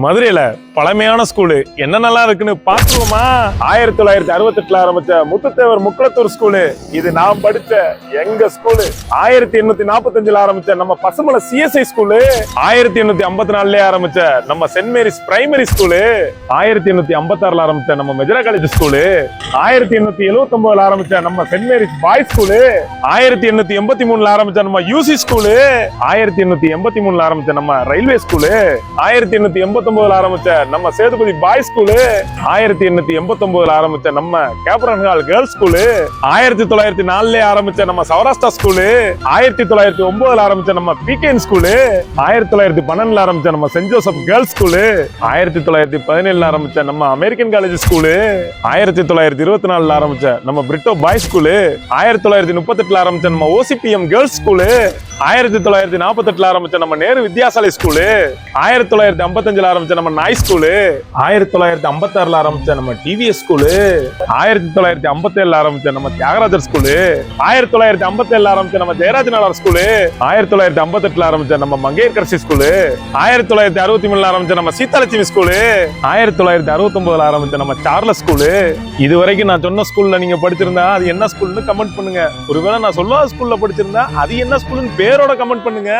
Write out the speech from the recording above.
மதுரையில பழமையான ஸ்கூலு என்னென்னலாம் இருக்குன்னு பாத்துருவோமா? 1968 ஆரம்பிச்ச முத்துத்தேவர் முக்குளத்தூர் ஸ்கூலு, இது நான் படிச்ச எங்க ஸ்கூலு. 1845 ஆரம்பிச்ச நம்ம பசுமலை சிஎஸ்ஐ ஸ்கூலு, 1854 ஆரம்பிச்ச நம்ம சென்ட் மேரிஸ் பிரைமரி ஸ்கூலு, 1856 ஆரம்பிச்ச நம்ம மெஜரா காலேஜ் ஸ்கூலு, 1879 ஆரம்பிச்ச நம்ம சென்ட் மேரிஸ் பாய்ஸ் ஸ்கூலு, 1883 ஆரம்பிச்ச நம்ம யூசி ஸ்கூலு, 1883 ஆரம்பிச்ச நம்ம ரயில்வே ஸ்கூலு, 1889 ஆரம்பிச்ச நம்ம சேதுபதி பாய்ஸ் ஸ்கூலு, 1889 ஆரம்பிச்ச நம்ம கேப்ரன் ஹால் கேர்ள்ஸ் ஸ்கூலு, 1904 ஆரம்பிச்ச நம்ம சௌராஷ்டிரா ஸ்கூலு, 1909 ஆரம்பிச்ச நம்ம பிகேஎன் ஸ்கூலு, 1912 ஆரம்பிச்ச நம்ம சென்ட் ஜோசப் கேர்ள்ஸ் ஸ்கூலு, 1917 ஆரம்பிச்ச நம்ம அமெரிக்கன் காலேஜ் ஸ்கூலு, 1924 ஆரம்பிச்ச நம்ம பிரிட்டோ பாய்ஸ் ஸ்கூலு, 1938 ஆரம்பிச்ச நம்ம ஓசிபிஎம் கேர்ள்ஸ் ஸ்கூலு, 1948 ஆரம்பிச்ச நம்ம நேரு வித்யாசாலை ஸ்கூலு, 1955 ஆரம்பிச்ச நம்ம நாய் ஸ்கூலு, 1956 ஆரம்பிச்ச நம்ம டிவிஎஸ் ஸ்கூலு, 1957 ஆரம்பிச்ச நம்ம தியாகராஜர் ஸ்கூலு, 1957 ஆரம்பிச்ச நம்ம ஜெயராஜ் நாடார் ஸ்கூலு, 1958 ஆரம்பிச்ச நம்ம மங்கையர்கரசி ஸ்கூலு, 1963 ஆரம்பிச்ச நம்ம சீதாலட்சுமி ஸ்கூலு, 1969 ஆரம்பிச்ச நம்ம சார்லஸ் ஸ்கூலு. இது வரைக்கும் நான் சொன்ன ஸ்கூல்ல நீங்க படிச்சிருந்தா அது என்ன ஸ்கூல்னு கமெண்ட் பண்ணுங்க. ஒருவேளை நான் சொல்லாத ஸ்கூல்ல படிச்சிருந்தா அது என்ன ஸ்கூல்னு பேரோட கமெண்ட் பண்ணுங்க.